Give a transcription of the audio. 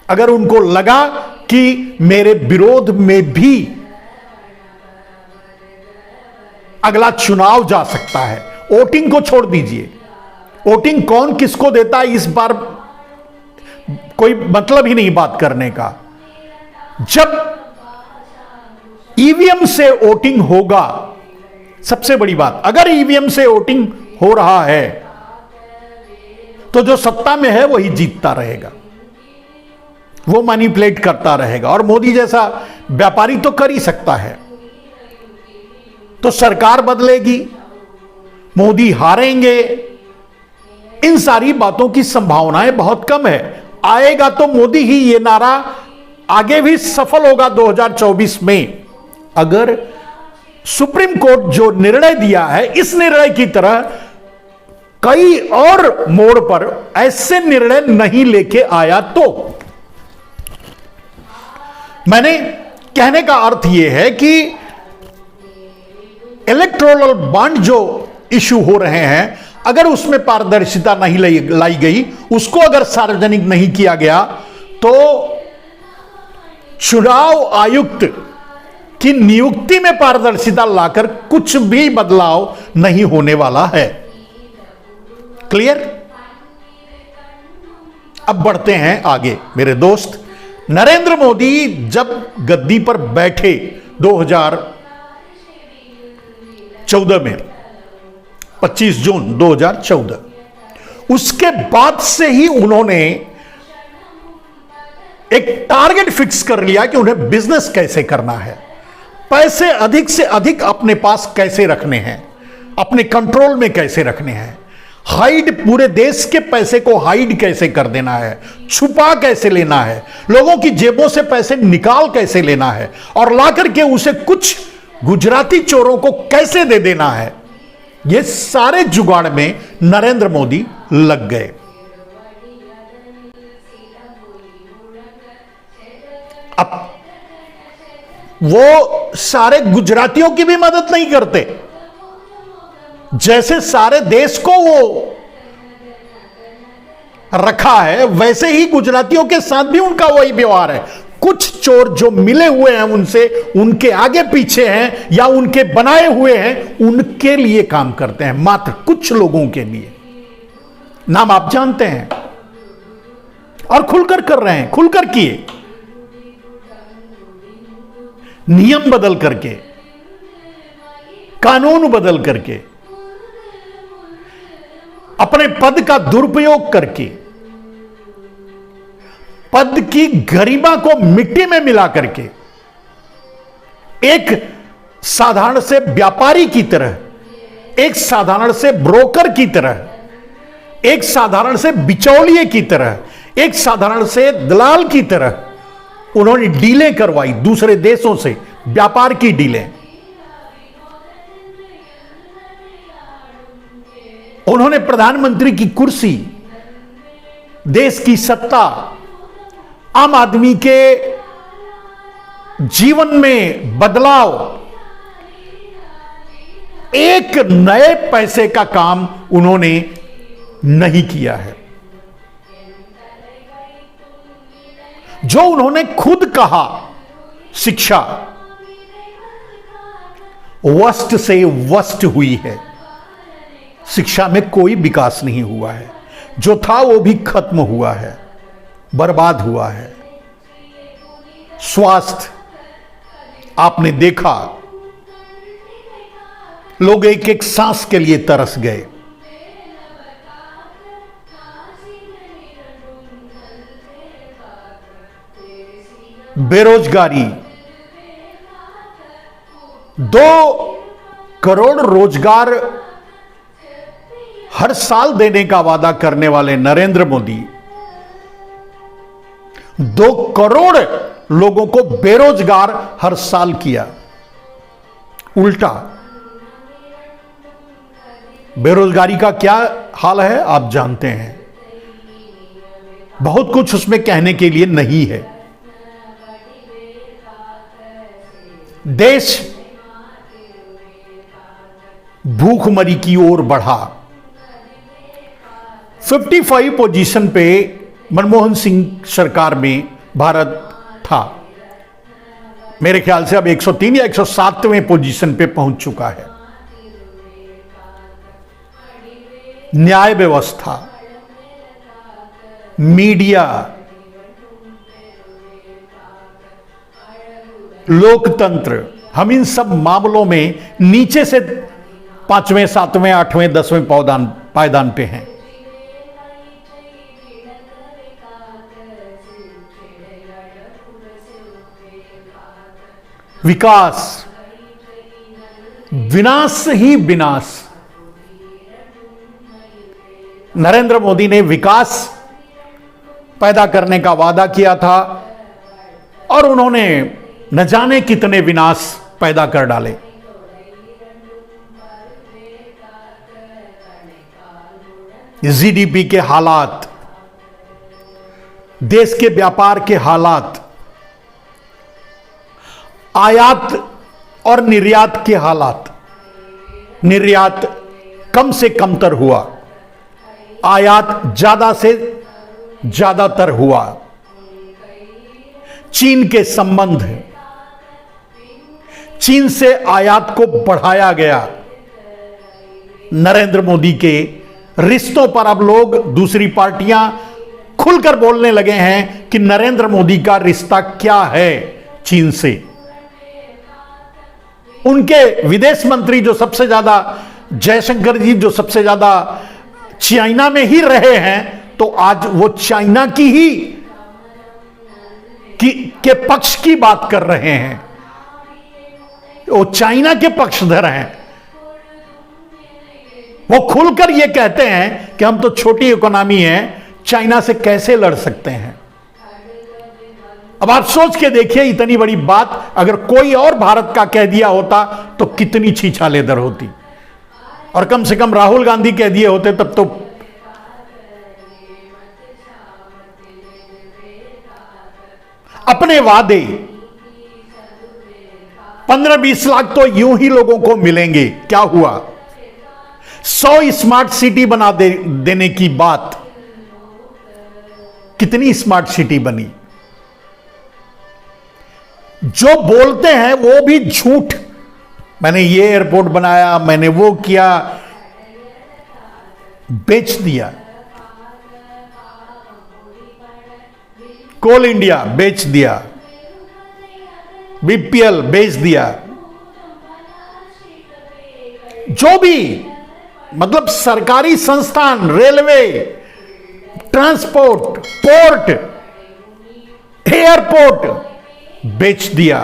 अगर उनको लगा कि मेरे विरोध में भी अगला चुनाव जा सकता है, वोटिंग को छोड़ दीजिए, वोटिंग कौन किसको देता है इस बार कोई मतलब ही नहीं बात करने का। जब ईवीएम से वोटिंग होगा, सबसे बड़ी बात, अगर ईवीएम से वोटिंग हो रहा है तो जो सत्ता में है वही जीतता रहेगा, वो मैनिपुलेट करता रहेगा। और मोदी जैसा व्यापारी तो कर ही सकता है। तो सरकार बदलेगी, मोदी हारेंगे, इन सारी बातों की संभावनाएं बहुत कम है। आएगा तो मोदी ही, ये नारा आगे भी सफल होगा 2024 में। अगर सुप्रीम कोर्ट जो निर्णय दिया है, इस निर्णय की तरह कई और मोड़ पर ऐसे निर्णय नहीं लेके आया तो। मैंने कहने का अर्थ यह है कि इलेक्टोरल बॉन्ड जो इशू हो रहे हैं, अगर उसमें पारदर्शिता नहीं लाई गई, उसको अगर सार्वजनिक नहीं किया गया, तो चुनाव आयुक्त की नियुक्ति में पारदर्शिता लाकर कुछ भी बदलाव नहीं होने वाला है। क्लियर? अब बढ़ते हैं आगे मेरे दोस्त। नरेंद्र मोदी जब गद्दी पर बैठे 2014 में, 25 जून 2014, उसके बाद से ही उन्होंने एक टारगेट फिक्स कर लिया कि उन्हें बिजनेस कैसे करना है, पैसे अधिक से अधिक अपने पास कैसे रखने हैं, अपने कंट्रोल में कैसे रखने हैं, हाइड, पूरे देश के पैसे को हाइड कैसे कर देना है, छुपा कैसे लेना है, लोगों की जेबों से पैसे निकाल कैसे लेना है और ला करके उसे कुछ गुजराती चोरों को कैसे दे देना है, ये सारे जुगाड़ में नरेंद्र मोदी लग गए। अब वो सारे गुजरातियों की भी मदद नहीं करते, जैसे सारे देश को वो रखा है वैसे ही गुजरातियों के साथ भी उनका वही व्यवहार है। कुछ चोर जो मिले हुए हैं उनसे, उनके आगे पीछे हैं या उनके बनाए हुए हैं, उनके लिए काम करते हैं, मात्र कुछ लोगों के लिए। नाम आप जानते हैं और खुलकर कर रहे हैं, खुलकर किए, नियम बदल करके, कानून बदल करके, अपने पद का दुरुपयोग करके, पद की गरिमा को मिट्टी में मिला करके, एक साधारण से व्यापारी की तरह, एक साधारण से ब्रोकर की तरह, एक साधारण से बिचौलिए की तरह, एक साधारण से दलाल की तरह उन्होंने डीलें करवाई दूसरे देशों से, व्यापार की डीलें। उन्होंने प्रधानमंत्री की कुर्सी, देश की सत्ता, आम आदमी के जीवन में बदलाव, एक नए पैसे का काम उन्होंने नहीं किया है। जो उन्होंने खुद कहा, शिक्षा वर्स्ट से वर्स्ट हुई है, शिक्षा में कोई विकास नहीं हुआ है, जो था वो भी खत्म हुआ है, बर्बाद हुआ है। स्वास्थ्य आपने देखा, लोग एक एक सांस के लिए तरस गए। बेरोजगारी, 2 करोड़ रोजगार हर साल देने का वादा करने वाले नरेंद्र मोदी 2 करोड़ लोगों को बेरोजगार हर साल किया। उल्टा बेरोजगारी का क्या हाल है आप जानते हैं। बहुत कुछ उसमें कहने के लिए नहीं है। देश भूखमरी की ओर बढ़ा। 55 पोजीशन पे मनमोहन सिंह सरकार में भारत था। मेरे ख्याल से अब 103 या 107वें पोजीशन पे पहुंच चुका है। न्याय व्यवस्था, मीडिया, लोकतंत्र, हम इन सब मामलों में नीचे से 5वें, 7वें, 8वें, 10वें पायदान पे हैं। विकास, विनाश ही विनाश। नरेंद्र मोदी ने विकास पैदा करने का वादा किया था और उन्होंने न जाने कितने विनाश पैदा कर डाले। जीडीपी के हालात, देश के व्यापार के हालात, आयात और निर्यात के हालात। निर्यात कम से कमतर हुआ, आयात ज्यादा से ज्यादातर हुआ। चीन के संबंध, चीन से आयात को बढ़ाया गया। नरेंद्र मोदी के रिश्तों पर अब लोग, दूसरी पार्टियां खुलकर बोलने लगे हैं कि नरेंद्र मोदी का रिश्ता क्या है चीन से। उनके विदेश मंत्री जो सबसे ज्यादा, जयशंकर जी जो सबसे ज्यादा चाइना में ही रहे हैं, तो आज वो चाइना की ही के पक्ष की बात कर रहे हैं। वो चाइना के पक्षधर हैं। वो खुलकर ये कहते हैं कि हम तो छोटी इकोनॉमी है, चाइना से कैसे लड़ सकते हैं। अब आप सोच के देखिए, इतनी बड़ी बात अगर कोई और भारत का कह दिया होता तो कितनी छीछालेदर होती। और कम से कम राहुल गांधी कह दिए होते तब तो अपने वादे 15-20 लाख तो यूं ही लोगों को मिलेंगे। क्या हुआ? 100 स्मार्ट सिटी बना देने की बात, कितनी स्मार्ट सिटी बनी? जो बोलते हैं वो भी झूठ। मैंने ये एयरपोर्ट बनाया, मैंने वो किया, बेच दिया। कोल इंडिया बेच दिया, बीपीएल बेच दिया। जो भी मतलब सरकारी संस्थान, रेलवे, ट्रांसपोर्ट, पोर्ट, एयरपोर्ट बेच दिया।